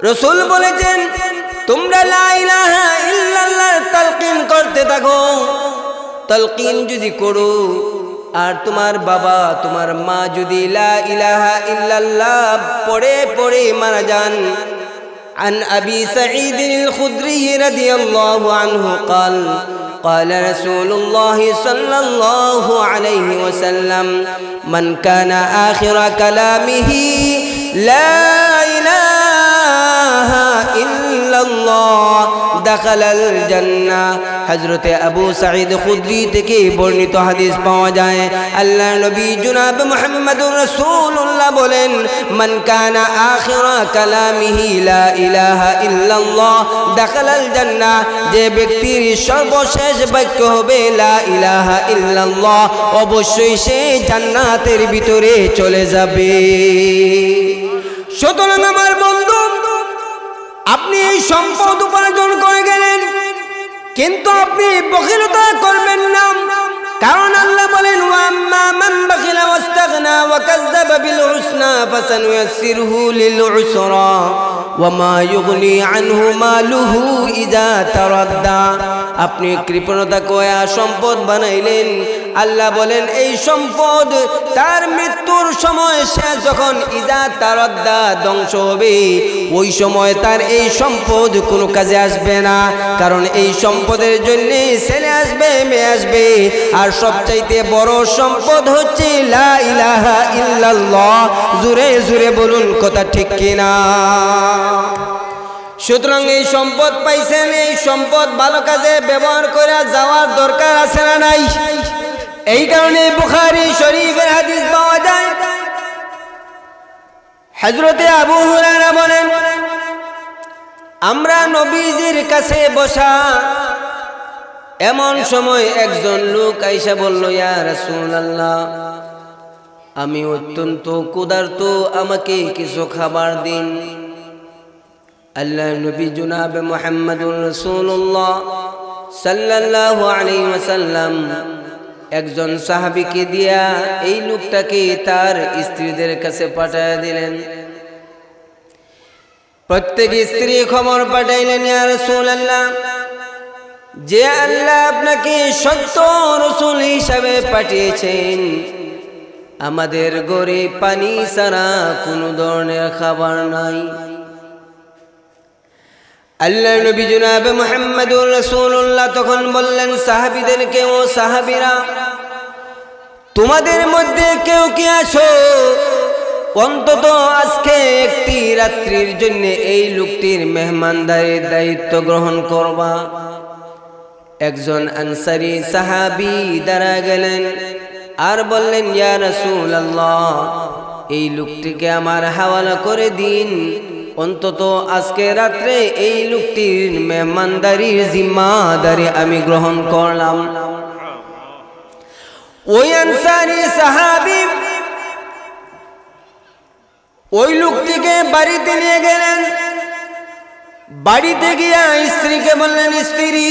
রাসূল বলেছেন তোমরা লা ইলাহা ইল্লাল্লাহ তালকিন করতে থাকো। তালকিন যদি করো আর তোমার বাবা তোমার মা যদি লা ইলাহা ইল্লাল্লাহ পড়ে পড়ে মারা যান। عن أبي سعيد الخدري رضي الله عنه قال قال رسول الله صلى الله عليه وسلم من كان آخر كلامه لا إله إلا الله دخل الجنة। হযরতে আবু সাঈদ খুদরি থেকে বর্ণিত হাদিস পাওয়া যায়, আল্লাহর নবী জনাব মুহাম্মদুর রাসূলুল্লাহ বলেন, মান কানা আখিরা কালামিহি লা ইলাহা ইল্লাল্লাহ দাখালাল জান্নাহ, যে ব্যক্তির সর্বশেষ বাক্য হবে লা ইলাহা ইল্লাল্লাহ, অবশ্যই সে জান্নাতের ভিতরে চলে যাবে। সুতরাং আমার বন্ধু, আপনি এই সম্পদ উপার্জন করে গেলেন, কিন্তু আপনি বখিলতা করবেন না, কারণ আল্লাহ বলেন ওয়াম্মা মান বাখিলা ওয়াস্তাগনা ওয়া কাযযাবা বিল হুসনা ফাসানুয়াসসিরহু লিল উসরা ওয়ামা ইউগনি আনহু মালুহু ইযা তারাদ্দা। আপনি কৃপণতা কয়া সম্পদ বানাইলেন, আল্লাহ বলেন এই সম্পদ তার মৃত্যুর সময় সে যখন ইযা তারাদ্দা ধ্বংস হবে, ওই সময় তার এই সম্পদ কোনো কাজে আসবে না, কারণ এই সম্পদের জন্য ছেলে আসবে মেয়ে আসবে, আর সবচাইতে বড় সম্পদ হচ্ছে লা ইলাহা ইল্লাল্লাহ। জোরে জোরে বলুন কথা ঠিক কিনা? সুতরাং এই সম্পদ পাইছেন, এই সম্পদ ভালো কাজে ব্যবহার করে যাওয়ার দরকার আছে না নাই? এই কারণে বুখারী শরীফের হাদিস পাওয়া যায়, হযরতে আবু হুরায়রা বলেন, আমরা নবীজির কাছে বসা, এমন সময় একজন লোক আইসা বলল, ইয়া রাসূলুল্লাহ, আমি অত্যন্ত ক্ষুধার্ত, আমাকে কিছু খাবার দিন। আল্লাহর নবী জনাব মুহাম্মদুর রাসূলুল্লাহ সাল্লাল্লাহু আলাইহি ওয়াসাল্লাম একজন সাহাবীকে দিয়া এই লোকটাকে তার স্ত্রীদের কাছে পাঠিয়ে দিলেন। প্রত্যেক স্ত্রী খবর পাঠাইলেন, ইয়া রাসূলুল্লাহ, যে আল্লাহ আপনাকে সত্য রাসূল হিসাবে পাঠিয়েছেন, আমাদের ঘরে পানি ছাড়া কোনো ধরনের খাবার নাই। আল্লাহর নবী জনাব মুহাম্মদুর রাসূলুল্লাহ তখন বললেন সাহাবীদেরকে, ও সাহাবীরা, তোমাদের মধ্যে কেউ কি আছো অন্তত আজকে একটি রাত্রির জন্য এই লোকটির মেহমানদারির দায়িত্ব গ্রহণ করবা? একজন আনসারী সাহাবী দাঁড়া গেলেন আর বললেন, ইয়া রাসূলুল্লাহ, এই লোকটিকে আমার হাওয়ালা করে দিন, অন্তত আজকে রাত্রে এই লোকটির মেহমানদারির জিম্মাদারি আমি গ্রহণ করলাম। ওই আনসারী সাহাবী ওই লোকটিকে বাড়িতে নিয়ে গেলেন। বাড়িতে গিয়া স্ত্রীকে বললেন, স্ত্রী,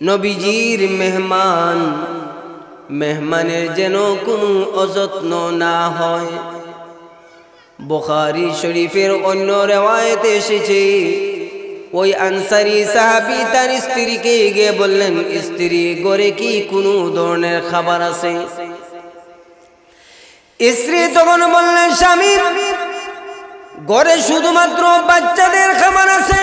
নবীজির মেহমান, মেহমানের যেন কোনো অযত্ন না হয়। বুখারী শরীফের অন্য রিওয়ায়াতে এসেছে, ওই আনসারী সাহাবী তার স্ত্রীকে গিয়ে বললেন, স্ত্রী, ঘরে কি কোনো ধরনের খাবার আছে? স্ত্রী তখন বললেন, স্বামী, ঘরে শুধুমাত্র বাচ্চাদের খাবার আছে,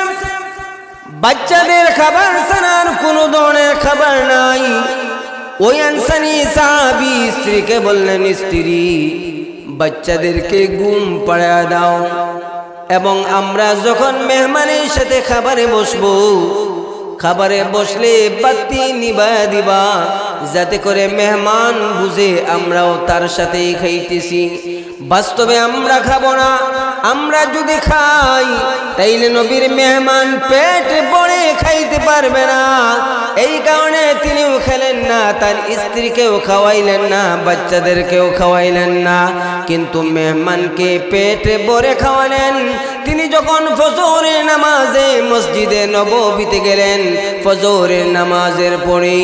বাচ্চাদের খাবার ছাড়া আর কোনো ধরনের খাবার নাই। ওই আনসারী সাহাবী স্ত্রীকে বললেন, স্ত্রী, বাচ্চাদেরকে ঘুম পাড়িয়ে দাও, এবং আমরা যখন মেহমানের সাথে খাবারে বসবো, খাবারে বসলে বাতি নিভায়া দিবা, যাতে করে মেহমান বুঝে আমরাও তার সাথেই খাইতেছি। বাস্তবে আমরা খাবো না, আমরা যদি খাই তাইলে নবীর মেহমান পেট ভরে খাইতে পারবে না। এই কারণে তিনিও খেলেন না, তার স্ত্রীকেও খাওয়াইলেন না, বাচ্চাদেরকেও খাওয়াইলেন না, কিন্তু মেহমানকে পেট ভরে খাওয়ালেন, তিনি যখন ফজরের নামাজে মসজিদে নববীতে গেলেন, ফজরের নামাজের পরে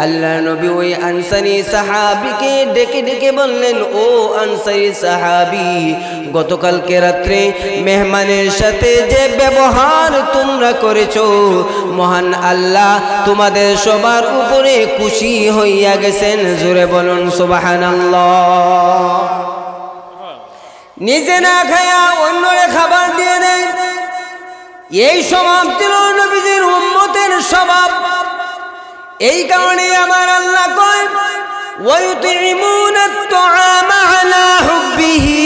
আল্লাহ নবী ওই আনসারী সাহাবীকে ডেকে ডেকে বললেন, ও আনসারী সাহাবী, গতকালকে রাত্রে মেহমানের সাথে যে ব্যবহার তোমরা করেছো, মহান আল্লাহ তোমাদের সবার উপরে খুশি হইয়া গেছেন। জোরে বলুন সুবহানাল্লাহ। নিজে না খায়া অন্যরে খাবার দিয়ে দেয়, এই স্বভাব ছিল নবীজির উম্মতের স্বভাব। এই কারণে আমার আল্লাহ কয়, ওয়ায়ুতিমুনা আত-তাআমা আলা হুব্বিহি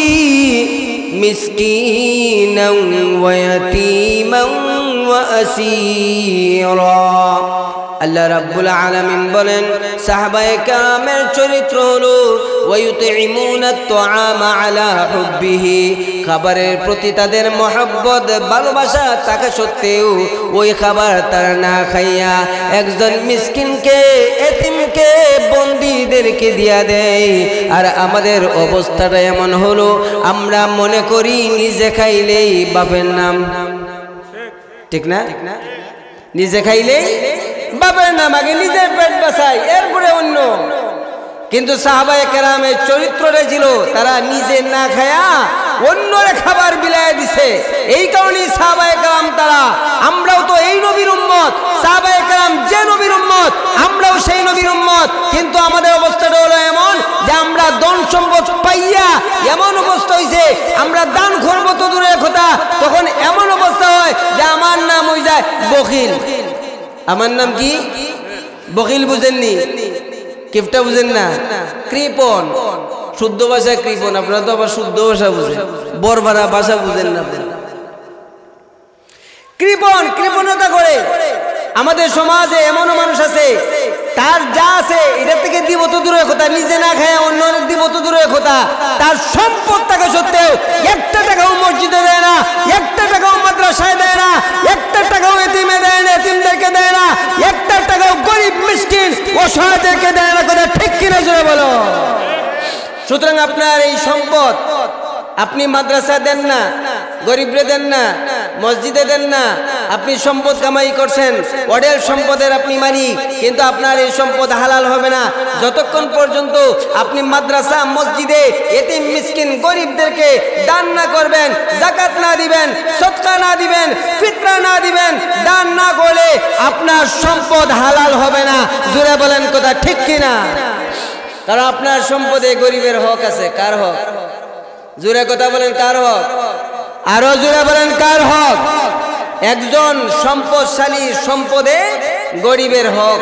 মিসকিনান ওয়া ইয়াতীমান ওয়া আসীরা। আল্লাহ রাব্বুল আলামিন বলেন, সাহাবায়ে কেরামের চরিত্র হলো ওয়ায়ুতিমুনা আত-তাআমা আলা হুব্বিহি, খাবারের প্রতি তাদের মহব্বত ভালোবাসা থাকা সত্ত্বেও ওই খাবার তারা না খাইয়া একজন মিসকিনকে, এতিমকে, বন্দীদেরকে দিয়া দেয়। আর আমাদের অবস্থাটা এমন হলো, আমরা মনে করি নিজে খাইলেই বাপের নাম, ঠিক না? নিজে খাইলেই বাপের নাম, আগে নিজের পেট বাঁচাই এরপরে অন্য। কিন্তু সাহাবায়ে কেরামের চরিত্রটা ছিল, তারা নিজে না খায়া অন্যরে খাবার বিলায় দিছে। এই কারণেই সাহাবায়ে কেরাম তারা, আমরাও তো এই নবীর উম্মত, সাহাবায়ে কেরাম যে নবীর উম্মত, আমরাও সেই নবীর উম্মত। কিন্তু আমাদের অবস্থাটা হলো এমন যে আমরা ধন সম্পদ পাইয়া এমন অবস্থা হয়েছে, আমরা দান করবো তো দূরের কথা, তখন এমন অবস্থা হয় যে আমার নাম হয়ে যায় বখিল। আমার নাম কি? বখিল। বুঝেননি? কিফটা বুঝেন না? কৃপণ। শুদ্ধ ভাষা কৃপণ, আপনারা তো আবার শুদ্ধ ভাষা বুঝেন, বরবারা ভাষা বুঝেন না। কৃপণ, কৃপণতা করে। আমাদের সমাজে এমনও মানুষ আছে, তার যা আছে এটা থেকে দিব তো দূরের কথা, নিজে না খায় অন্যদের দিব তো দূরের কথা, তার সম্পদ থাকা সত্ত্বেও একটা টাকাও মসজিদে দেয় না, একটা টাকাও মাদ্রাসায় দেয় না, একটা টাকাও এতিমে দেয় না, এতিমদেরকে দেয় না, একটা টাকাও গরিব মিসকিন অসহায়দেরকে দেয় না। কথা ঠিক কিনা জোরে বলো। সুতরাং আপনার এই সম্পদ আপনি মাদ্রাসা দেন না, গরিবরে দেন না, মসজিদে দেন না, আপনি সম্পদ কামাই করছেন, অডেল সম্পদের আপনি মালিক, কিন্তু আপনার এই সম্পদ হালাল হবে না যতক্ষণ পর্যন্ত আপনি মাদ্রাসা, মসজিদে এতিম মিসকিন গরিবদেরকে দান না করবেন, যাকাত না দিবেন, সদকা না দিবেন, ফিতরা না দিবেন, দান না করলে আপনার সম্পদ হালাল হবে না। জোরে বলেন কথা ঠিক কিনা? কারণ আপনার সম্পদে গরিবের হক আছে। কার হক? জোরে কথা বলেন, কার হক? আরো জোরে বলেন, কার হক? একজন সম্পদশালী সম্পদে গরিবের হক।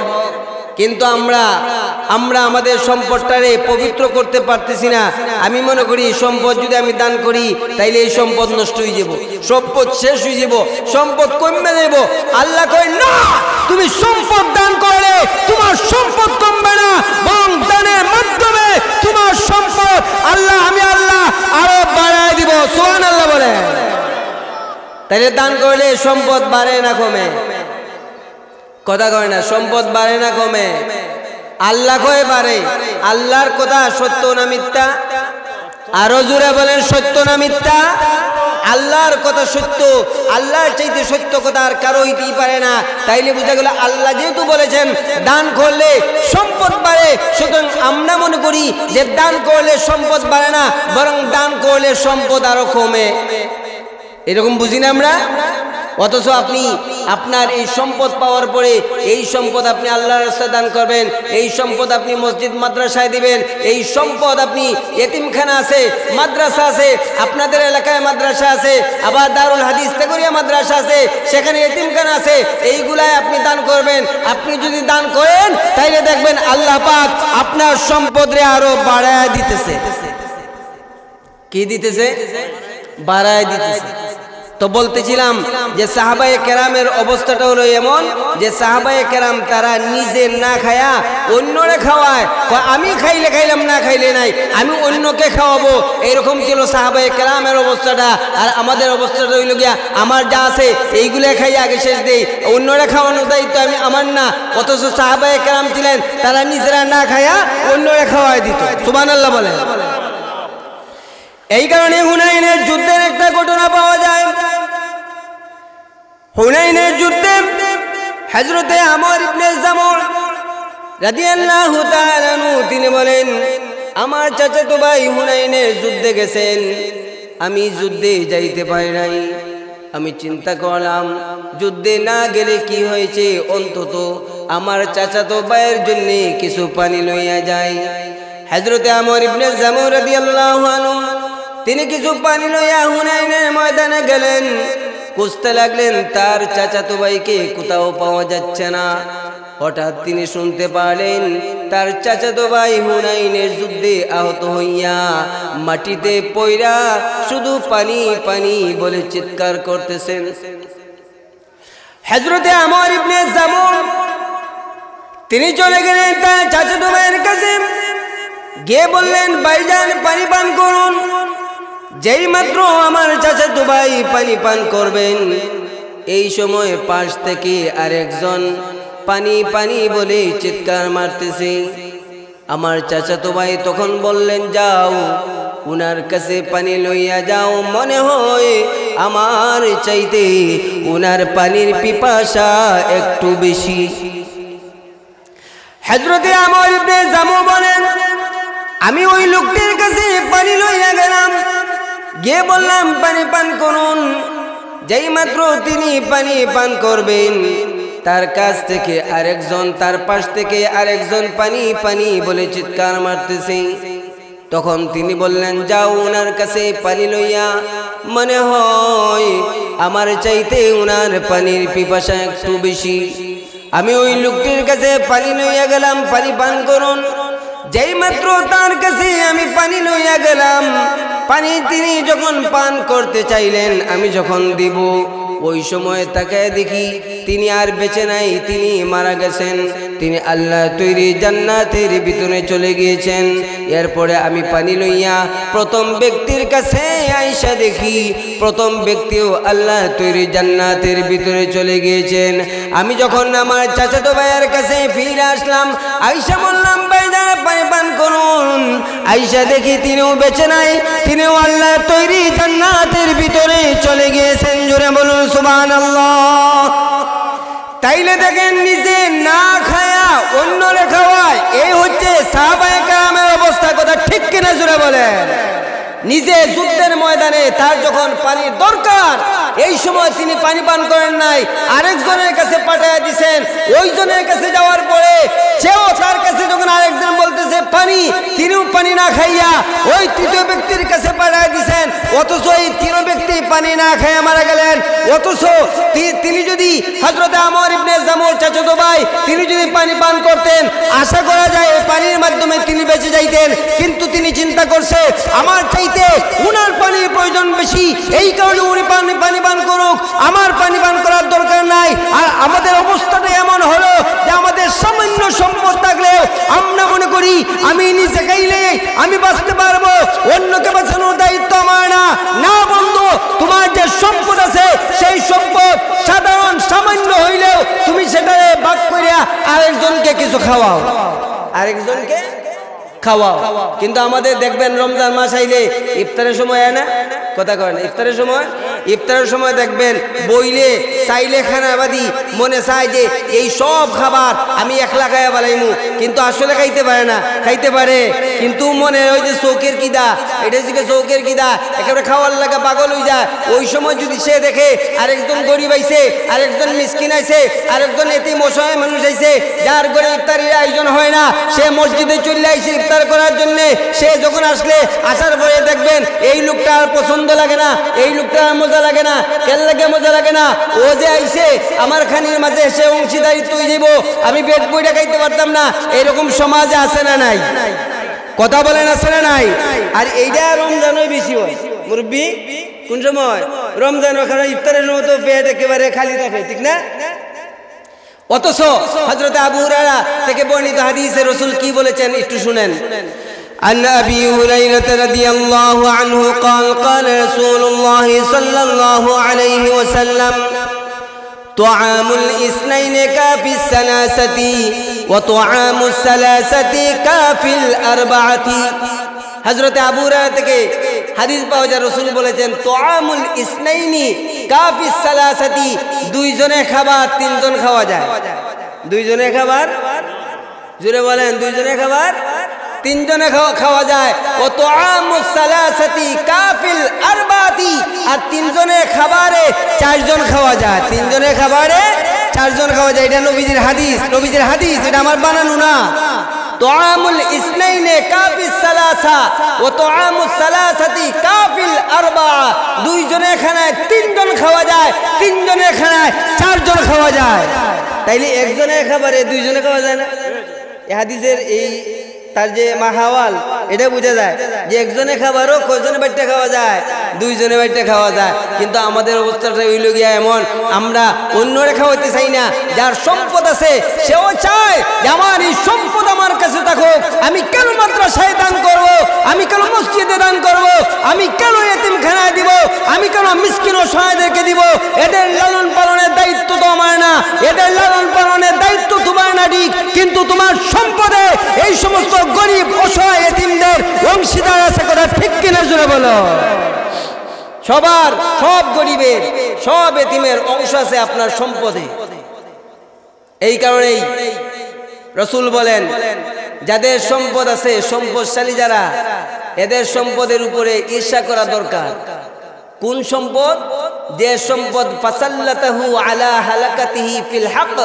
কিন্তু আমরা আমাদের সম্পদটারে পবিত্র করতে পারতেছি না। আমি মনে করি সম্পদ যদি আমি দান করি তাইলে এই সম্পদ নষ্ট হয়ে যাব, সম্পদ শেষ হয়ে যাব, সম্পদ কমে যাব। আল্লাহ কয় না, তুমি সম্পদ দান করলে তোমার সম্পদ কমবে না, বরং দানের মাধ্যমে তোমার সম্পদ আমি আল্লাহ আরো বাড়ায় দিব। সুবহানাল্লাহ বলে। তাইলে দান করলে সম্পদ বাড়ে না কমে? কথা কয় না, সম্পদ বাড়ে না কমে? আল্লাহ কয় বাড়ে। আল্লাহর কথা সত্য না মিথ্যা? আরো জোরে বলেন, সত্য না মিথ্যা? আল্লাহর কথা সত্য, আল্লাহর চাইতে সত্য কথা আর কারো হইতেই পারে না। তাইলে বুঝা গেল আল্লাহ যেহেতু বলেছেন দান করলে সম্পদ বাড়ে, সুতরাং আমরা মনে করি যে দান করলে সম্পদ বাড়ে না, বরং দান করলে সম্পদ আরো কমে। এরকম বুঝি না আমরা। অথচ আপনি আপনার এই সম্পদ পাওয়ার পরে এই সম্পদ আপনি আল্লাহর রাস্তায় দান করবেন, এই সম্পদ আপনি মসজিদ মাদ্রাসায় দিবেন, এই সম্পদ আপনি এতিমখানা আছে, মাদ্রাসা আছে, আপনাদের এলাকায় মাদ্রাসা আছে, আবার দারুল হাদিস তেগরিয়া মাদ্রাসা আছে, সেখানে এতিমখানা আছে, এইগুলাই আপনি দান করবেন। আপনি যদি দান করেন তাইলে দেখবেন আল্লাহ পাক আপনার সম্পদরে আরো বাড়ায় দিতেছে। কি দিতেছে? বাড়ায় দিতেছে। তো বলতেছিলাম যে সাহাবায়ে কেরামের অবস্থাটা হলো এমন যে সাহাবায়ে কেরাম তারা নিজে না খায়া অন্যরে খাওয়ায়। আমি খাইলে খাইলাম, না খাইলে নাই, আমি অন্যকে খাওয়াবো, এরকম ছিল সাহাবায়ে কেরামের অবস্থাটা। আর আমাদের অবস্থাটা হইল গিয়া আমার যা আছে এইগুলো খাই আগে শেষ দেই, অন্যরা খাওয়ানোর দায়িত্ব আমার না। অথচ সাহাবায়ে কেরাম ছিলেন তারা নিজেরা না খায়া অন্যরে খাওয়াই দিত। সুবহানাল্লাহ বলেন। এই কারণে হুনাইনের যুদ্ধের একটা ঘটনা পাওয়া যায়। হুনাইনের যুদ্ধে হযরতে আমর ইবনে জামুল রাদিয়াল্লাহু তাআলা আনহু তিনি বলেন, আমার চাচাতো ভাই হুনাইনের যুদ্ধে গেছেন, আমি যুদ্ধে যাইতে পারি নাই। আমি চিন্তা করলাম যুদ্ধে না গেলে কি হয়েছে, অন্তত আমার চাচাতো ভাইয়ের জন্য কিছু পানি লইয়া যাই। হযরতে আমর ইবনে জামুল রাদিয়াল্লাহু আনহু তিনি কিছু পানি লইয়া হুনাইনের ময়দানে গেলেন। খুঁজতে লাগলেন, তার চাচাতো ভাইকে কোথাও পাওয়া যাচ্ছে না। হঠাৎ তিনি শুনতে পারলেন তার চাচাতো ভাই হুনাইনের যুদ্ধে আহত হইয়া মাটিতে পইরা শুধু পানি পানি বলে চিৎকার করতেছেন। হযরতে আমর ইবনে জামুল তিনি চলে গেলেন তার চাচাতো ভাইয়ের কাছে, গিয়ে বললেন, ভাইজান পানি পান করুন। যেই মাত্র আমার চাচাতো ভাই পানি পান করবেন, এই সময় পাশ থেকে আরেকজন পানি পানি বলে চিৎকার মারতেছে। আমার চাচাতো ভাই তখন বললেন, যাও উনার কাছে পানি লইয়া যাও, মনে হয় আমার চাইতে উনার পানির পিপাসা একটু বেশি। হযরতে আমর ইবনে জামুল বলেন, আমি ওই লোকটির কাছে পানি লইয়া গেলাম, গিয়ে বললাম পানি পান করুন। যেই মাত্র তিনি পানি পান করবেন, তার কাছ থেকে আরেকজন, তার পাশ থেকে আরেকজন পানি পানি বলে চিৎকার মারতেছে। তখন তিনি বললেন, যাও উনার কাছে পানি লইয়া, মনে হয় আমার চাইতে উনার পানির পিপাসা একটু বেশি। আমি ওই লোকটির কাছে পানি লইয়া গেলাম, পানি পান করুন। যেই মাত্র তার কাছে আমি পানি লইয়া গেলাম, পানি তিনি যখন পান করতে চাইলেন, আমি যখন দিব, ওই সময় তাকে দেখি তিনি আর বেঁচে নাই, তিনি মারা গেছেন। তিনি আল্লাহ তৈরি জান্নাতের ভিতরে চলে গিয়েছেন। এরপরে আমি পানি লইয়া প্রথম ব্যক্তির কাছে আইসা দেখি প্রথম ব্যক্তিও আল্লাহ তৈরি জান্নাতের ভিতরে চলে গিয়েছেন। আমি যখন আমার চাচাতো ভাইয়ের কাছে ফিরে আসলাম, আইসা বললাম, ভাইজান পানি পান করুন। আইসা দেখি তিনিও বেঁচে নাই, তিনিও আল্লাহ তৈরি জান্নাতের ভিতরে চলে গিয়েছেন। জোরে বলুন সুবহানাল্লাহ। তাইলে দেখেন, নিজে না খায়া অন্যরে খাওয়ায়, এই হচ্ছে সাহাবায়ে কেরামের অবস্থা। কথা ঠিক কিনা জোরে বলেন। নিজে যুদ্ধের ময়দানে তার যখন পানির দরকার, এই সময় তিনি পানি পান করেন নাই, আরেকজনের কাছে পাঠাইয়া দিয়েছেন। ওইজনের কাছে যাওয়ার পরে সেও তার কাছে যখন আরেকজন বলতেছে পানি, তিনিও পানি না খাইয়া ওই তৃতীয় ব্যক্তির কাছে পাঠাইয়া দিয়েছেন। অথচ এই তিন ব্যক্তি পানি না খাইয়া মারা গেলেন। অথচ তিনি যদি হযরতে আমর ইবনে জামুল চাচাতো ভাই, তিনি যদি পানি পান করতেন, আশা করা যায় এই পানির মাধ্যমে তিনি বেঁচে যাইতেন। কিন্তু তিনি চিন্তা করছে, আমার চাইতে উনার পানির প্রয়োজন বেশি, এই কারণে উনি পানি পান করুক, আমার পানি পান করার দরকার নাই। আর আমাদের অবস্থাটা এমন হলো যে আমাদের সামান্য সম্পদ থাকলেও আমরা মনে করি আমি নিজে খাইলে আমি বাঁচতে পারবো, অন্যকে বাঁচানোর দায়িত্ব আমার না। না বন্ধু, তোমার যে সম্পদ আছে সেই সম্পদ সাধারণ সামান্য হইলেও তুমি সেটারে ভাগ করিয়া আরেকজনকে কিছু খাওয়াও, আরেকজনকে খাওয়াও। কিন্তু আমাদের দেখবেন রমজান মাস আইলে ইফতারের সময় না, কথা কয় না, ইফতারের সময় দেখবেন বইলে চাইলে খানাবাদি মনে চায় যে এই সব খাবার আমি একলা খাইয়া বালাইমু, কিন্তু আসলে খাইতে পারে না। খাইতে পারে কিন্তু মনে ওই যে চৌকের কিদা, এটা যে চৌকের কিদা একেবারে খাওয়ার লাগা পাগল হয়ে যায়। ওই সময় যদি সে দেখে আরেকজন গরিব আইছে, আরেকজন মিসকিন আইছে, আরেকজন এতিম অসহায় মানুষ আইছে, যার ঘরে ইফতারের আয়োজন হয় না, সে মসজিদে চলে আইছে ইফতার করার জন্য। সে যখন আসলে আসার পরে দেখবেন এই লোকটা আর পছন্দ লাগে না, এই লোকটা আর মজা লাগে না। কেন লাগে মজা লাগে না? ও যে আইছে আমার খানির মাঝে সে অংশীদারিত্ব হয়ে যাব, আমি পেট বইটা খাইতে পারতাম না। এরকম সমাজে আছে না নাই? কথা বলেন, আছে না নাই? আর এইটা রমজানই বেশি হয় মুরব্বি। কোন সময়? রমজান, ওখানে ইফতারের সময় তো পেট একেবারে খালি থাকে, ঠিক না? অথচ হযরত আবু হুরায়রা থেকে বর্ণিত হাদিসে রাসূল কি বলেছেন একটু শুনেন। عن أبي هريرة رضي الله عنه قال قال رسول الله صلى الله عليه وسلم طعام الاثنين كافي الثلاثة وطعام الثلاثة كافي الأربعة। হযরত আবু হুরায়রা থেকে হাদিস পাওয়া যায় রাসূল বলেছেন তুআমুল ইসনাইনি কাফিস সালাসাতি, দুইজনে খাবার তিনজন খাওয়া যায়। দুইজনে খাবার, জোরে বলেন, দুইজনে খাবার তিনজনে খাওয়া যায়। ও তুআমুস সালাসাতি কাফিল আরবাতি, আর তিনজনে খাবারে চারজন খাওয়া যায়। তিনজনে খাবারে চারজন খাওয়া যায়। এটা নবীজির হাদিস, নবীজির হাদিস, এটা আমার বানানো না। তুআমুল ইসনাইনে কাফিস সালাসা ওয়া তুআমুস সালাসাতি কাফিল আরবা, দুইজনে খানায় তিনজন খাওয়া যায়, তিনজনে খানায় চারজন খাওয়া যায়। তাইলে একজনের খাবারে দুইজনে খাওয়া যায় না? এই হাদিসের এই তার যে মাহাওয়াল, এটা বোঝা যায় যে একজনে খাবারও কয়জনে বাড়িতে খাওয়া যায়, দুইজনে বাড়িতে খাওয়া যায়। কিন্তু আমাদের অবস্থাটা হইল গিয়া এমন, আমরা অন্যরে খাওয়াইতে চাই না। যার সম্পদ আছে সেও চায় যে আমার এই সম্পদ আমার কাছে থাকুক, আমি কেন মাদ্রাসায় দান করব, আমি কেন মসজিদে দান করব, আমি কেন এতিমখানায় দিব, আমি কেন মিসকিন ও অসহায়দেরকে দিব। এদের লালন পালনের দায়িত্ব তো আমার না, এদের লালন পালনের দায়িত্ব তোমার না ঠিক, কিন্তু তোমার সম্পদে এই সমস্ত গরিব অসহায় এতিমদের অংশীদার আছে, কথা ঠিক কিনা জোরে বলো। সবার, সব গরিবের, সব এতিমের অংশ আছে আপনার সম্পদে। এই কারণেই রাসূল বলেন যাদের সম্পদ আছে, সম্পদশালী যারা, এদের সম্পদের উপরে ঈর্ষা করা দরকার। কোন সম্পদ? যে সম্পদ ফাসাল্লাতাহু আলা হালাকাতিহি ফিল হক,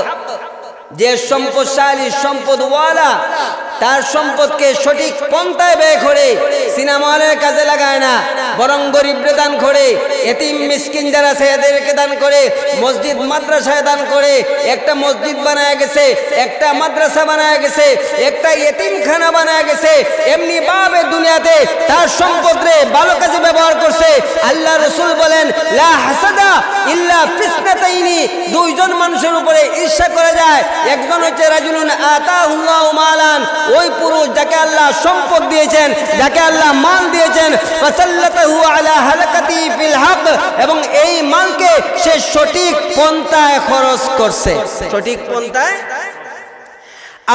যে সম্পদশালী সম্পদওয়ালা তার সম্পদকে সঠিক পন্থায় ব্যয় করে সিনেমা হলের কাজে লাগায় না, বরং গরিবরে দান করে, এতিম মিসকিন যারা আছে এদেরকে দান করে, মসজিদ মাদ্রাসায় দান করে। একটা মসজিদ বানায় গেছে, একটা মাদ্রাসা বানায় গেছে, একটা এতিমখানা বানায় গেছে, এমনি ভাবে দুনিয়াতে তার সম্পদরে ভালো কাজে ব্যবহার করছে। আল্লাহ রাসূল বলেন লা হাসাদা ইল্লা ফিসনাতাইনি, দুইজন মানুষের উপরে ঈর্ষা করা যায়। একজন হচ্ছে রাজুলুন আতাহুল্লাহু মালান, ওই পুরুষ যাকে আল্লাহ সম্পদ দিয়েছেন, যাকে আল্লাহ মাল দিয়েছেন, ফাসাল্লাতাহু আলা হালাকাতি ফিল হক, এবং এই মালকে সে সঠিক পন্থায় খরচ করছে। সঠিক পন্থায়।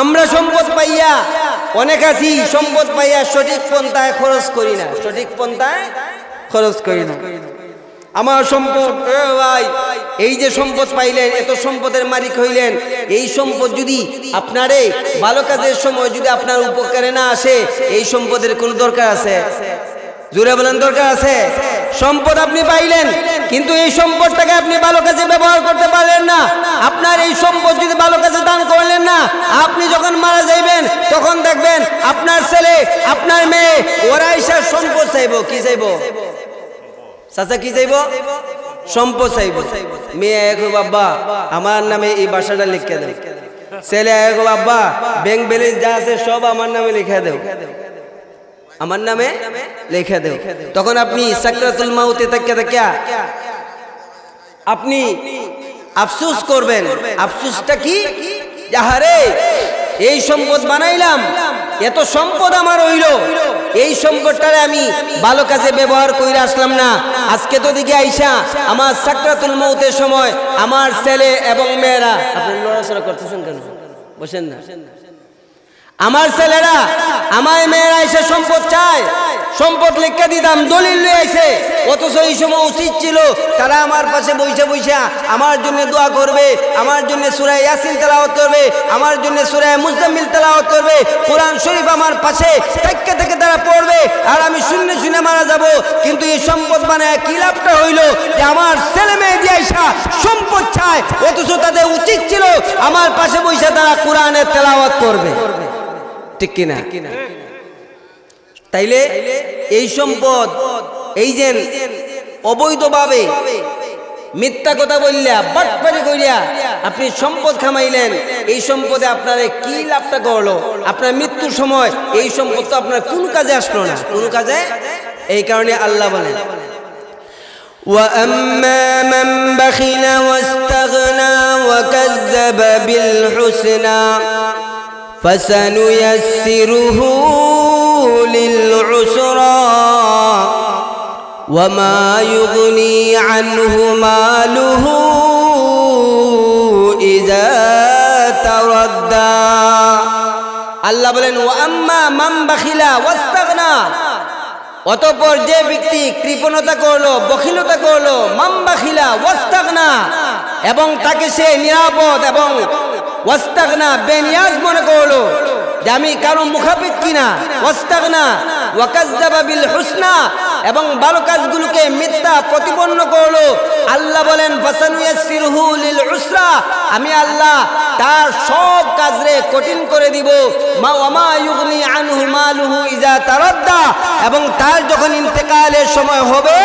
আমরা সম্পদ পাইয়া অনেক আছি, সম্পদ পাইয়া সঠিক পন্থায় খরচ করি না, সঠিক পন্থায় খরচ করি না। আমার সম্পদ, ভাই এই যে সম্পদ পাইলেন, এত সম্পদের মালিক হইলেন, এই সম্পদ যদি আপনারে ভালো কাজের সময় যদি আপনার উপকারে না আসে, এই সম্পদের কোনো দরকার আছে? জোরে বলেন, দরকার আছে? সম্পদ আপনি পাইলেন, কিন্তু এই সম্পদটাকে আপনি ভালো কাজে ব্যবহার করতে পারলেন না। আপনার এই সম্পদ যদি ভালো কাজে দান করলেন না, আপনি যখন মারা যাইবেন তখন দেখবেন আপনার ছেলে, আপনার মেয়ে, ওরা এসে সম্পদ চাইব। কি চাইব? চাচা কি চাইব? সম্পদ চাইব। মেয়ে এক বাবা আমার নামে এই বাসাটা লিখে দেও, ছেলে এক বাবা ব্যাংক ব্যালেন্স যা আছে সব আমার নামে লিখে দেও, আমার নামে লিখে দেও। তখন আপনি সাকরাতুল মাউতে তাকিয়া আপনি আফসোস করবেন। আফসোসটা কি? যাহারে এই সম্পদ বানাইলাম, এত সম্পদ আমার হইল, এই সম্পদটারে আমি ভালো কাজে ব্যবহার করে আসলাম না। আজকে তো দিকে আইসা আমার সাকরাতুল মউতের সময় আমার ছেলে এবং মেয়েরা, আপনি লড়াচড়া করতেছেন কেন? বসেন না। আমার ছেলেরা, আমার মেয়েরা এসে সম্পদ চায়, সম্পদ লিখে দিতাম, দলিল লয়ে আইছে, অথচ এই সময় উচিত ছিল তারা আমার পাশে বইসা বইসা আমার জন্য দোয়া করবে, আমার জন্য সূরা ইয়াসিন তেলাওয়াত করবে, আমার জন্য সূরা মুজাম্মিল তেলাওয়াত করবে, কোরআন শরীফ আমার পাশে থেকে থেকে তারা পড়বে, আর আমি শুনে শুনে মারা যাব। কিন্তু এই সম্পদ বানায় কি লাভটা হইল যে আমার ছেলে মেয়ে দিয়ে আইসা সম্পদ চায়, অথচ তাদের উচিত ছিল আমার পাশে বইসা তারা কোরআনের তেলাওয়াত করবে। ঠিক কিনা? তাইলে এই সম্পদ, এই যে অবৈধভাবে মিথ্যা কথা বললা, বাটপারি কইরা আপনি সম্পদ খামাইলেন, এই সম্পদে আপনার কি লাভটা করলো? আপনার মৃত্যুর সময় এই সম্পদ তো আপনার কোন কাজে আসলো না, কোন কাজে। এই কারণে আল্লাহ বলেন وَأَمَّا مَنْ بَخِلَ وَاسْتَغْنَى وَكَذَّبَ بِالْحُسْنَى فَسَنُيَسِّرُهُ لِلْعُسْرَى وَمَا يُغْنِي عَنْهُ مَالُهُ إِذَا تَرَدَّى। আল্লাহ বলেন ওয়াম্মা মান বাখিলা ওয়াস্তাগনা, অতঃপর যে ব্যক্তি কৃপণতা করলো, বখিলতা করলো, মামবাখিলা ওয়াস্তাগনা, এবং তাকে সে নিরাপদ এবং ওয়াস্তাগনা বেনিয়াজ মনে করলো যে আমি কারো মুখাপেক কিনা, ওয়াস্তাগনা ওয়াকাজ্জাবা বিল হুসনা, এবং ভালো কাজগুলোকে মিথ্যা প্রতিপন্ন করলো। আল্লাহ বলেন ফাসানুয়াসসিরহু লিল উসরা, আমি আল্লাহ তার সব কাজরে কঠিন করে দিব। ওয়ামা ইউগনি আনহু মালুহু ইজা তারাদ্দা, এবং তার যখন ইন্তেকালের সময় হবে,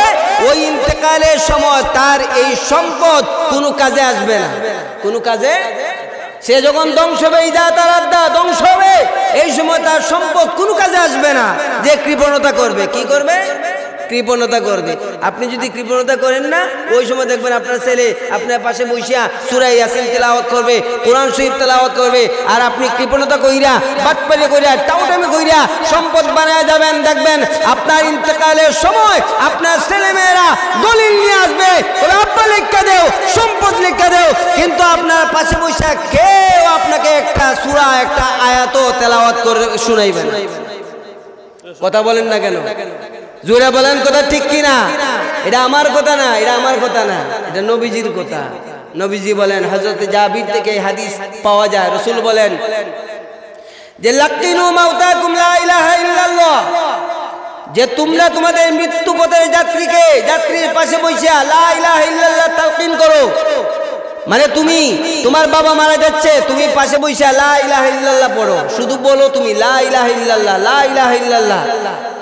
ওই ইন্তেকালের সময় তার এই সম্পদ কোনো কাজে আসবে না, কোনো কাজে। সে যখন ধ্বংস হবে, ইজা তারাদ্দা, ধ্বংস হবে, এই সময় তার সম্পদ কোনো কাজে আসবে না। যে কৃপণতা করবে, কি করবে? কৃপণতা করবে। আপনি যদি কৃপণতা করেন না, ওই সময় দেখবেন আপনার ছেলে আপনার পাশে বসিয়া সূরা ইয়াসিন তেলাওয়াত করবে, কোরআন শরীফ তেলাওয়াত করবে, আর আপনি কৃপণতা কইরা, বাটপারি কইরা, টাউটামি কইরা সম্পদ বানায় যাবেন। দেখবেন আপনার ইন্তেকালের সময় আপনার ছেলে মেয়েরা দলিল নিয়ে আসবে, আব্বা লিখা দেও, সম্পদ লিখা দেও, কিন্তু আপনার পাশে বসে কেউ আপনাকে একটা সূরা, একটা আয়াত তেলাওয়াত করে শুনাইবেন। কথা বলেন না কেন? জোরে বলেন, কথা ঠিক কিনা? এটা আমার কথা না, এটা আমার কথা না, এটা নবীজির কথা। নবীজি বলেন, হযরত জাবির থেকে হাদিস পাওয়া যায়, রাসূল বলেন যে লাকিনু মাউতাকুম লা ইলাহা ইল্লাল্লাহ, যে তোমরা তোমাদের মৃত্যু পথের যাত্রীকে, যাত্রীর পাশে বসিয়া লা ইলাহা ইল্লাল্লাহ তালকিন করো। মানে তুমি, তোমার বাবা মারা যাচ্ছে, তুমি পাশে বসিয়া লা ইলাহা ইল্লাল্লাহ পড়ো, শুধু বলো তুমি লা ইলাহা ইল্লাল্লাহ, লা ইলাহা ইল্লাল্লাহ।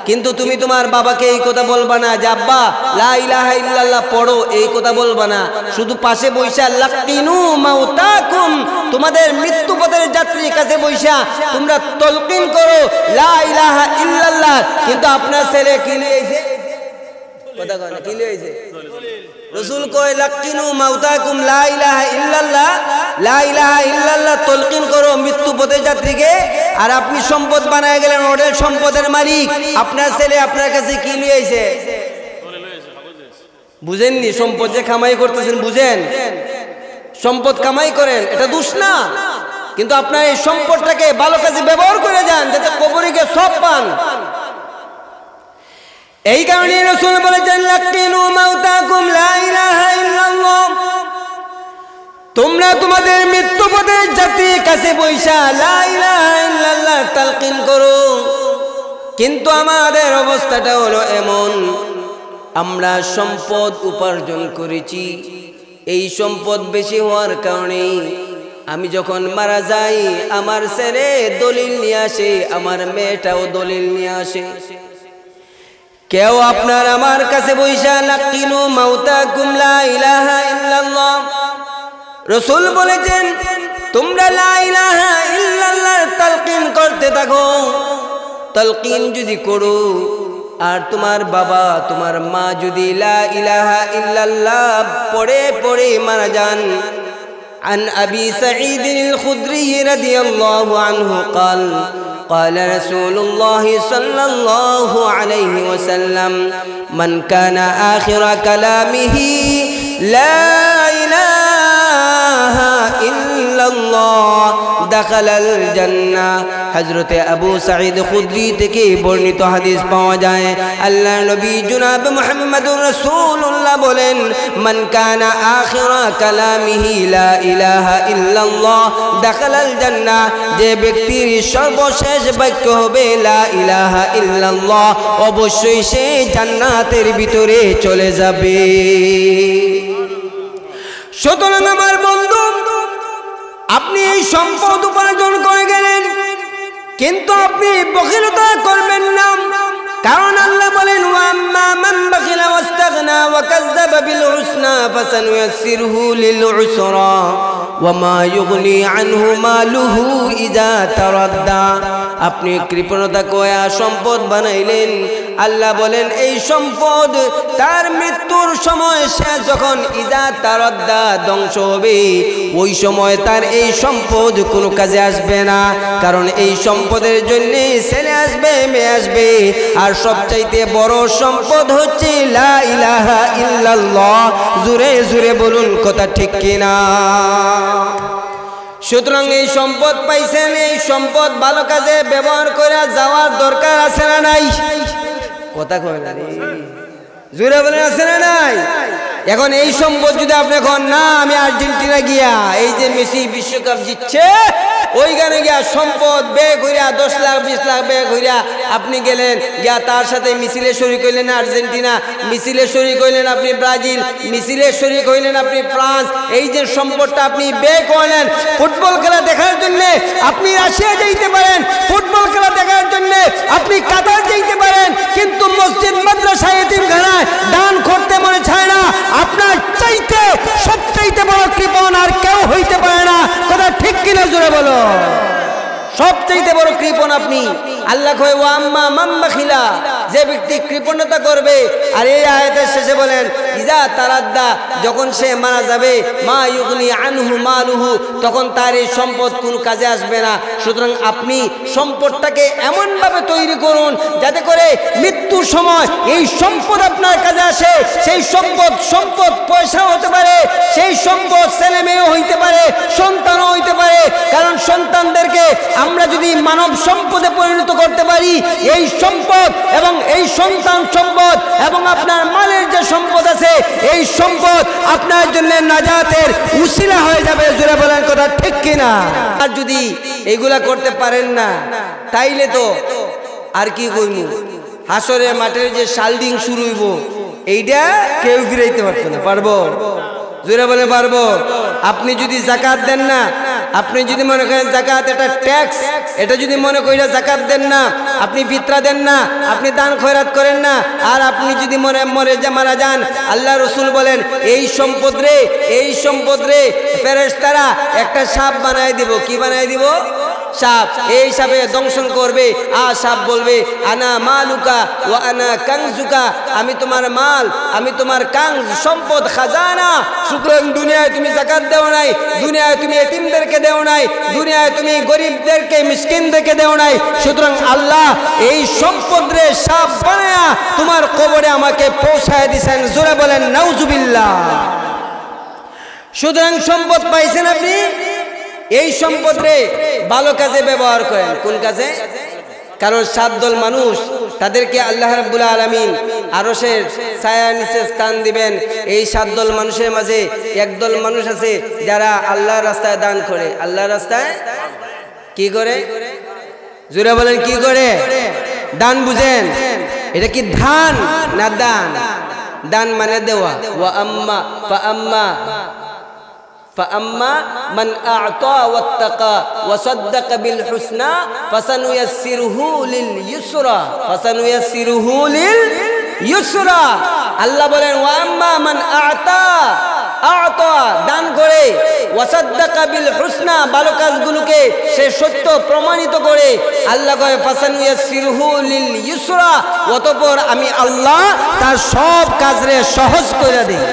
কিন্তু তুমি তোমার বাবাকে এই কথা বলবা না যে আব্বা লা ইলাহা ইল্লাল্লাহ পড়ো, এই কথা বলবা না। শুধু পাশে বইসা লাকিনু মাউতাকুম, তোমাদের মৃত্যুপথের যাত্রীর কাছে বইসা তোমরা তালকিন করো লা ইলাহা ইল্লাল্লাহ। কিন্তু আপনার ছেলে কি লইছে? কথা কয় না, কি লইছে? রাসূল কয় লাকিনু মাউতাকুম লা ইলাহা ইল্লাল্লাহ, লা ইলাহা ইল্লাল্লাহ তালকিন করো মৃত্যুপথের যাত্রীকে। আর আপনি সম্পদ বানায় গেলেন, ওদের সম্পদের মালিক। আপনার ছেলে আপনার কাছে কি লইছে? বুঝেননি? সম্পদ যে কামাই করতেছেন, বুঝেন? সম্পদ কামাই করেন, এটা দোষ না, কিন্তু আপনার এই সম্পদটাকে ভালো কাজে ব্যবহার করে যান, যাতে কবরে গিয়ে সব পান। এই কারণে রাসূল বলেছেন লাকিনু মাউতাকুম লা ইলাহা ইল্লাল্লাহ, তোমরা তোমাদের মৃত্যুপথের যাত্রীর কাছে বইসা লা ইলাহা ইল্লাল্লাহ তালকিন করো। কিন্তু আমাদের অবস্থাটা হলো এমন, আমরা সম্পদ উপার্জন করেছি, এই সম্পদ বেশি হওয়ার কারণে আমি যখন মারা যাই, আমার ছেলে দলিল নিয়ে আসে, আমার মেয়েটাও দলিল নিয়ে আসে। কেউ আপনার আমার কাছে বইসা লাকিনু মাউতাকুম লা ইলাহা ইল্লাল্লাহ, রাসূল বলেছেন তোমরা লা ইলাহা ইল্লাল্লাহ তালকিন করতে থাকো। তালকিন যদি করো, আর তোমার বাবা তোমার মা যদি লা ইলাহা ইল্লাল্লাহ পড়ে পড়ে মারা যান। عن أبي سعيد الخدري رضي الله عنه قال قال رسول الله صلى الله عليه وسلم من كان آخر كلامه لا إله إلا الله دخل الجنة। হযরতে আবু সাঈদ খুদরি থেকে বর্ণিত হাদিস পাওয়া যায়, আল্লাহর নবী জনাব মুহাম্মদুর রাসূলুল্লাহ বলেন মান কানা আখিরা কালামিহি লা ইলাহা ইল্লাল্লাহ দাখালাল জান্নাহ, যে ব্যক্তির সর্বশেষ বাক্য হবে লা ইলাহা ইল্লাল্লাহ, অবশ্যই সে জান্নাতের ভিতরে চলে যাবে। সুতরাং আমার বন্ধু, আপনি এই সম্পদ উপার্জন করে গেলেন, কিন্তু আপনি বখিলতা করবেন না, কারণ আল্লাহ বলেন ওয়াম্মা মান বাখিলা ওয়াস্তাগনা ওয়া কাযযাবা বিল হুসনা ফাসানুয়াসসিরহু লিল উসরা ওয়ামা ইউগনি আনহু মালুহু ইযা তারাদ্দা। আপনি কৃপণতা কয়া সম্পদ বানাইলেন, আল্লাহ বলেন এই সম্পদ তার মৃত্যুর সময় সে যখন ইযা তারাদ্দা ধ্বংস হবে, ওই সময় তার এই সম্পদ কোনো কাজে আসবে না, কারণ এই সম্পদের জন্য ছেলে আসবে, মেয়ে আসবে। আর সবচাইতে বড় সম্পদ হচ্ছে লা ইলাহা ইল্লাল্লাহ। জোরে জোরে বলুন, কথা ঠিক কিনা? সুতরাং এই সম্পদ পাইছেন, এই সম্পদ ভালো কাজে ব্যবহার করে যাওয়ার দরকার আছে না নাই? কথা কয় না জোরে বলেন আছে না নাই? এখন এই সম্পদ যদি আপনি এখন না আমি আর্জেন্টিনা গিয়া এই যে মেসি বিশ্বকাপ জিতছে ওইখানে গিয়া সম্পদ ব্যয় করিয়া 10 লাখ 20 লাখ ব্যয় করিয়া আপনি গেলেন গিয়া তার সাথে মিছিলে শরীক হইলেন আর্জেন্টিনা, মিছিলে শরীক হইলেন আপনি ব্রাজিল, মিছিলে শরীক হইলেন আপনি ফ্রান্স। এই যে সম্পদটা আপনি ব্যয় করলেন ফুটবল খেলা দেখার জন্য, আপনি রাশিয়া যাইতে পারেন ফুটবল খেলা দেখার জন্য, আপনি কাতার যাইতে পারেন, কিন্তু মসজিদ মাদ্রাসা এতিমখানায় দান করতে মনে চায় না। আপনার চাইতে সবচাইতে বড় কৃপণ আর কেউ হইতে পারে না। কথা ঠিক কিনা জোরে বলো? সবচাইতে বড় কৃপণ আপনি। আল্লাহ কয় ওয়া আম্মা মান বাখিলা, যে ব্যক্তি কৃপণতা করবে। আর এই আয়াতের শেষে বলেন ইজা তারাদ্দা, যখন সে মারা যাবে মা ইউগনি আনহু মালুহু, তখন তার এই সম্পদ কোনো কাজে আসবে না। সুতরাং আপনি সম্পদটাকে এমনভাবে তৈরি করুন যাতে করে মৃত্যুর সময় এই সম্পদ আপনার কাজে আসে। সেই সম্পদ পয়সা হতে পারে, সেই সম্পদ ছেলে মেয়েও হইতে পারে, সন্তানও হইতে পারে। কারণ সন্তানদেরকে আমরা যদি মানব সম্পদে পরিণত করতে পারি, এই সম্পদ এবং এই সন্তান সম্পদ এবং আপনার মালের যে সম্পদ আছে এই সম্পদ আপনার জন্য নাজাতের উসিলা হয়ে যাবে। জোরে বলেন কথা ঠিক কিনা? আর যদি এগুলা করতে পারেন না তাইলে তো আর কি কইব, হাসরের মাঠের যে শালডিং শুরু হইব এইটা কেউ ফিরাইতে পারতো না। পারবো? জোরে বলে পারবো? আপনি যদি জাকাত দেন না, আপনি যদি মনে করেন জাকাত এটা ট্যাক্স, এটা যদি মনে করেন জাকাত দেন না, আপনি ফিতরা দেন না, আপনি দান খয়রাত করেন না, আর আপনি যদি মারা যান, আল্লাহ রসুল বলেন এই সম্পদ রে ফেরেশতারা একটা সাপ বানায় দিব। কি বানায় দিব? সাপ। এই সাপে দংশন করবে, আর সাপ বলবে আনা মালুকা ওয়া আনা কানজুকা, আমি তোমার মাল, আমি তোমার কানজ, সম্পদ, খাজানা। সুতরাং দুনিয়ায় তুমি যাকাত দেও নাই, দুনিয়ায় তুমি এতিমদেরকে দেও নাই, দুনিয়ায় তুমি গরিবদেরকে মিসকিনদেরকে দেও নাই। সুতরাং আল্লাহ এই সম্পদ রে সাপ বানায়া তোমার কবরে আমাকে পৌঁছায় দিয়েছেন। জোরে বলেন নাউজুবিল্লাহ। সুতরাং সম্পদ পাইছেন আপনি, এই সম্পদ রে ভালো কাজে ব্যবহার করেন। কোন কাজে? কারণ 7 দল মানুষ, তাদেরকে আল্লাহ রাব্বুল আলামিন আরশের ছায়ার নিচে স্থান দিবেন। এই 7 দল মানুষের মাঝে একদল মানুষ আছে যারা আল্লাহর রাস্তায় দান করে। আল্লাহর রাস্তায় কি করে? জোরে বলেন কি করে? দান বুঝেন? এটা কি ধান না দান? দান মানে দেওয়া। ওয়া আম্মা فأما من أعطى واتقى وصدق بالحسنى فسنيسره لليسرى আল্লাহ বলেন ওয়া আম্মা মান আ'তা দান করে, ওয়াসাদ্দাকা বিল হুসনা ভালো কাজগুলোকে সে সত্য প্রমাণিত করে, আল্লাহ কয় ফাসানুয়াসসিরুহু লিল ইউসরা, অতঃপর আমি আল্লাহ তার সব কাজরে সহজ করে দেই।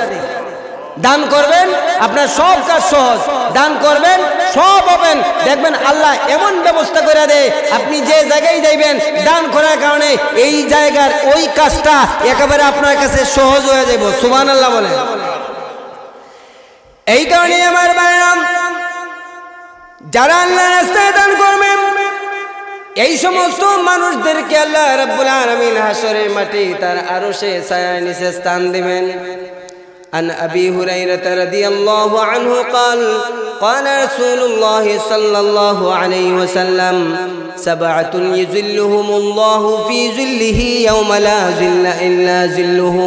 দান করবেন আপনার সব কাজ সহজ, দান করবেন সব হবেন। দেখবেন আল্লাহ এমন ব্যবস্থা করে দেয়, আপনি যে জায়গায় যাইবেন দান করার কারণে এই জায়গার ওই কাজটা একেবারে আপনার কাছে সহজ হয়ে যাবে। সুবহানাল্লাহ বলেন। এই কারণে আমার ভাইরা, যারা আল্লাহর রাস্তায় দান করবেন এই সমস্ত মানুষদেরকে আল্লাহ রাব্বুল আলামিন হাসরের মাঠে তার আরশে ছায়ার নিচে স্থান দিবেন। عن أبي هريرة رضي الله عنه قال قال رسول الله صلى الله عليه وسلم 7 يظلهم الله في ظله يوم لا ظل إلا ظله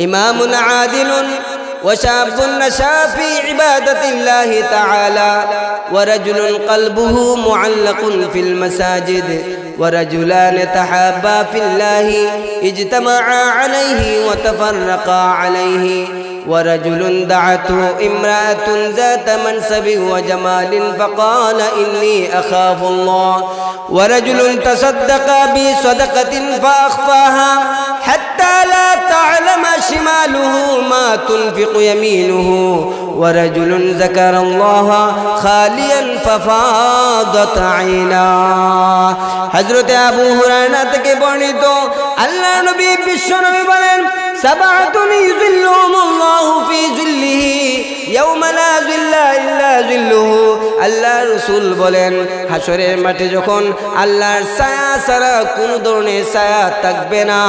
إمام عادل وشاب نشأ في عبادة الله تعالى ورجل قلبه معلق في المساجد ورجلان تحابا في الله اجتمعا عليه وتفرقا عليه ورجل دعته امرأة ذات منصب وجمال فقال إني أخاف الله ورجل تصدق بصدقة فأخفاها حتى لا تعلم شماله ما تنفق يمينه ورجل ذكر الله خاليا ففاضت عيناه হযরত আবু হুরায়রা থেকে বর্ণিত আল্লাহ নবী বিশ্ব নবী বলেন 7 ইযিল্লুহুমুল্লাহু ফি যিল্লিহি ইয়াওমা লা যিল্লা ইল্লা যিল্লুহু। আল্লাহ রাসূল বলেন হাসরের মাঠে যখন আল্লাহর ছায়া ছাড়া কোনো ধরনের ছায়া থাকবে না,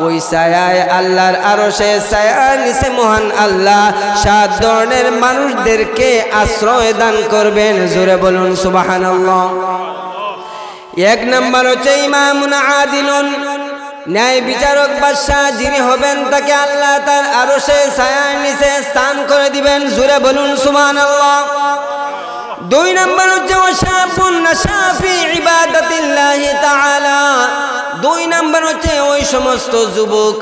ওই ছায়ায় আল্লাহর আরশে ছায়ার নিচে মহান আল্লাহ 7 ধরনের মানুষদেরকে আশ্রয় দান করবেন। জোরে বলুন সুবহানাল্লাহ। 1 নম্বর হচ্ছে ইমামুন আদিলুন, ন্যায় বিচারক বাদশা যিনি হবেন তাকে আল্লাহ তার আরশে ছায়ার নিচে স্থান করে দিবেন। জোরে বলুন সুবহানাল্লাহ। 2 নম্বর হচ্ছে ওয়াশাবুন নাশাফি ইবাদাতিল্লাহি তাআলা, 2 নম্বর হচ্ছে ওই সমস্ত যুবক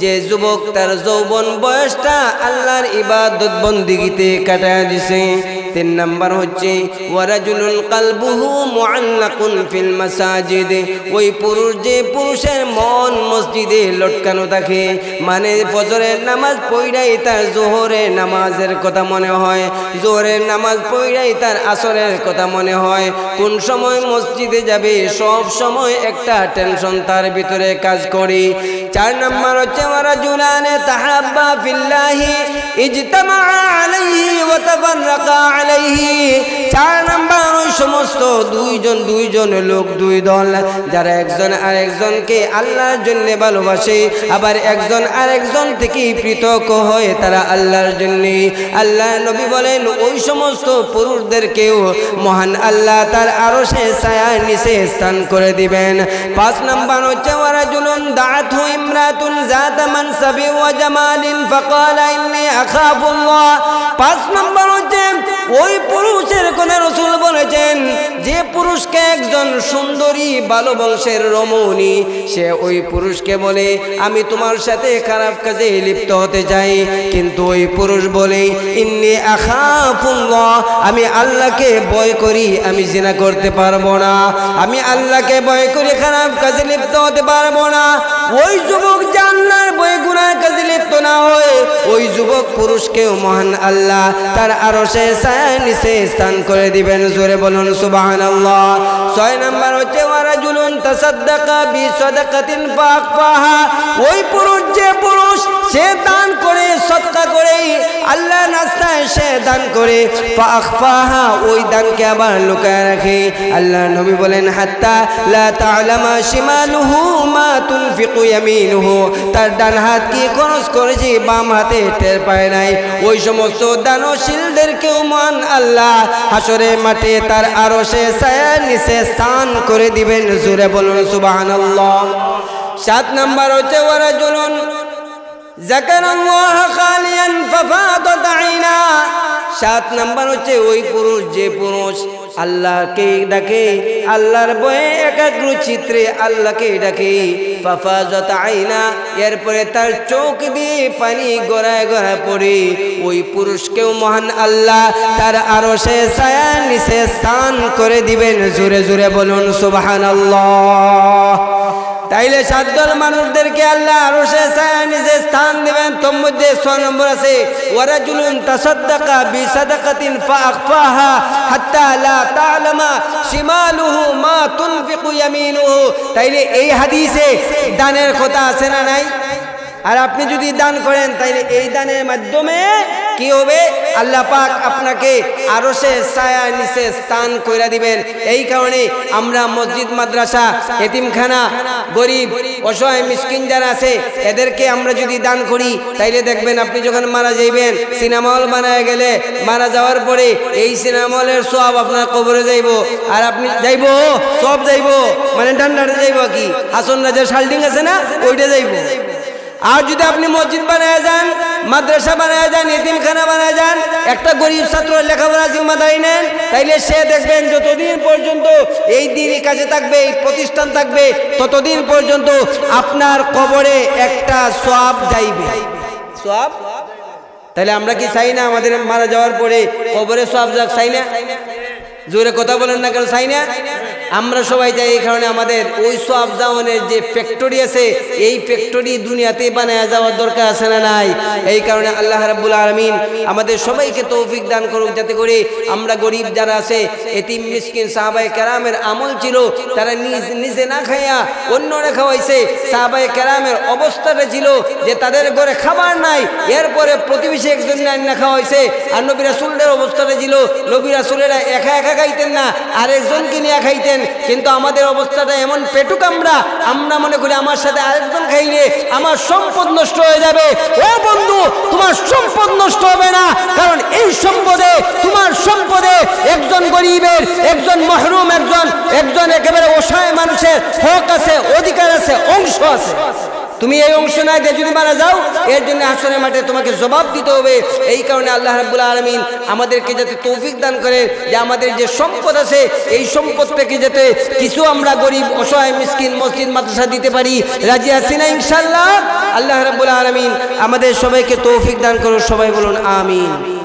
যে যুবক তার যৌবন বয়সটা আল্লাহর ইবাদত বন্দিগিতে কাটায় দিছে। 3 নম্বর হচ্ছে ওয়ারাজুলুন কালবুহু মুআল্লাকুন ফিল মাসাজিদ, ওই পুরুষ যে পুরুষের মন মসজিদে লটকানো থাকে, মানে ফজরের নামাজ পড়াই তার জোহরের নামাজের কথা মনে হয়, জোহরের নামাজ পড়াই তার আসরের কথা মনে হয়, কোন সময় মসজিদে যাবে সব সময় একটা টেনশন তার ভিতরে কাজ করে। 4 নম্বর হচ্ছে ওয়ারাজুলানে তাহাব্বা ফিল্লাহি ইজতামা আলাইহি ওয়া তাফাররাকা আলাইহি, 4 নম্বর ওই সমস্ত দুইজন লোক, 2 দল যারা একজন আরেকজনকে আল্লাহর জন্য ভালোবাসে, আবার একজন আরেকজন থেকে পৃথক হয় তারা আল্লাহর জন্য। আল্লাহ নবী বলেন ওই সমস্ত পুরুষদেরকেও মহান আল্লাহ তার আরশে ছায়ার নিচে স্থান করে দিবেন। 5 নম্বর হচ্ছে ওয়ারাজুলুন দাআতহু ইমরাতুন যাতা মানসাবি ওয়া জামালিন ফাকালা ইন্নী আখাফুল্লাহ, 5 নম্বর হচ্ছে ওই পুরুষের কথা রাসূল বলেছেন যে পুরুষকে একজন সুন্দরী ভালো বংশের রমণী সে ওই পুরুষকে বলে আমি তোমার সাথে খারাপ কাজে লিপ্ত হতে চাই, কিন্তু ওই পুরুষ বলে ইন্নী আখাফুল্লাহ, আমি আল্লাহকে ভয় করি, আমি জিনা করতে পারবো না, আমি আল্লাহকে ভয় করি, খারাপ কাজে লিপ্ত হতে পারবো না। ওই যুবক যে আল্লাহর ভয়ে গুনাহ কাজে লিপ্ত না হয় ওই যুবক পুরুষকেও মহান আল্লাহ তার আরশে ছায়ার নিচে স্থান করে দিবেন। জোরে বলুন সুবহানাল্লাহ। 6 নম্বর হচ্ছে ওয়ারাজুলুন তাসাদ্দাকা বিসাদাকাতিন ফাআখফাহা, ওই পুরুষ যে পুরুষ সে দান করে সদকা করে আল্লাহর রাস্তায় সে দান করে ফাআখফাহা, ওই দানকে আবার লুকায় রাখে। আল্লাহ নবী বলেন হাত্তা লা তা'লামা শিমালুহু মা তুনফিকু ইয়ামিনুহু, তার ডান হাত কি খরচ করেছে বাম হাতে টের পায় নাই। ওই সমস্ত দানশীলদেরকেও মহান আল্লাহ হাসরের মাঠে তার আরশে ছায়ার নিচে স্থান করে দিবেন। জোরে বলুন সুবহানাল্লাহ। 7 নম্বর হচ্ছে ওয়ারাজুলুন যাকারাল্লাহ খালিয়ান ফাফাদাত আইনা, 7 নম্বর হচ্ছে ওই পুরুষ যে পুরুষ আল্লাহকে ডাকে, আল্লাহর ভয়ে একাগ্র চিত্রে আল্লাহকে ডাকে, ফাফাজাত আইনা, এরপরে তার চোখ দিয়ে পানি গড়ায় গড়ায় পড়ে, ওই পুরুষকেও মহান আল্লাহ তার আরশে ছায়ার নিচে স্থান করে দিবেন। জোরে জোরে বলুন সুবহানাল্লাহ। তাইলে 7 দল মানুষদেরকে আল্লাহ আরশে ছায়ার নিচে স্থান দিবেন। তোর মধ্যে 6 নম্বর আছে ওয়ারাজুলুন তাসাদ্দাকা বিসাদাকাতিন ফাআখফাহা হাত্তা লা তা'লামা শিমালুহু মা তুনফিকু ইয়ামিনুহু। তাইলে এই হাদিসে দানের কথা আছে না নাই? আর আপনি যদি দান করেন তাইলে এই দানের মাধ্যমে কি হবে? আল্লাহ পাক আপনাকে আরশে ছায়ার নিচে স্থান কইরা দিবেন। এই কারণে আমরা মসজিদ, মাদ্রাসা, এতিমখানা, গরিব অসহায় মিসকিন যারা আছে এদেরকে আমরা যদি দান করি তাইলে দেখবেন আপনি যখন মারা যাইবেন সিনেমা হল বানায় গেলে মারা যাওয়ার পরে এই সিনেমা হলের সওয়াব আপনার কবরে যাইব, আর আপনি যাইব সব যাইব, মানে ডান্ডারে যাইব, কি হাসন রাজার শাল্ডিং আছে না ওইটা যাইব। আর যদি আপনি মসজিদ বানায় যান, মাদ্রাসা বানায় যান, এতিমখানা বানায় যান, একটা গরিব ছাত্র লেখাপড়া জিম্মাদারি নেন, তাইলে সে দেখবেন যতদিন পর্যন্ত এই দিনই কাছে থাকবে, এই প্রতিষ্ঠান থাকবে, ততদিন পর্যন্ত আপনার কবরে একটা সওয়াব যাইবে। সওয়াব। তাহলে আমরা কি চাই না আমাদের মারা যাওয়ার পরে কবরে সওয়াব যাক? চাই না? জোরে কথা বলেন না কেন? চাই না? আমরা সবাই যাই। এই কারণে আমাদের ওই সওয়াব জাওয়ানের যে ফ্যাক্টরি আছে এই ফ্যাক্টরি দুনিয়াতে বানায় যাওয়ার দরকার আছে না নাই? এই কারণে আল্লাহ রাব্বুল আলামিন আমাদের সবাইকে তৌফিক দান করুক, যাতে করে আমরা গরিব যারা আছে, এতিম মিসকিন, সাহাবায়ে কেরামের আমল ছিল তারা নিজে না খাইয়া অন্যরা খাওয়াইছে। সাহাবায়ে কেরামের অবস্থাটা ছিল যে তাদের ঘরে খাবার নাই, এরপরে প্রতিবেশী একজন না খাওয়াইছে। আর নবী রাসূলের অবস্থাটা ছিল নবী রাসূলেরা একা একা খাইতেন না, আরেকজনকে নিয়ে খাইতেন। কিন্তু আমাদের অবস্থাটা এমন পেটুক, আমরা মনে করি আমার সাথে আরেকজন খাইলে আমার সম্পদ নষ্ট হয়ে যাবে। ও বন্ধু, তোমার সম্পদ নষ্ট হবে না, কারণ এই সম্পদে, তোমার সম্পদে একজন গরিবের, একজন মাহরুম, একজন একেবারে অসহায় মানুষের হক আছে, অধিকার আছে, অংশ আছে। তুমি এই অংশ না দিয়ে যদি মারা যাও, এর জন্য হাসরের মাঠে তোমাকে জবাব দিতে হবে। এই কারণে আল্লাহ রাব্বুল আলামিন আমাদেরকে যাতে তৌফিক দান করেন যে আমাদের যে সম্পদ আছে এই সম্পদ থেকে যাতে কিছু আমরা গরিব, অসহায়, মিসকিন, মসজিদ, মাদ্রাসা দিতে পারি। রাজি আছি না ইনশাআল্লাহ? আল্লাহ রাব্বুল আলামিন আমাদের সবাইকে তৌফিক দান করুন। সবাই বলুন আমিন।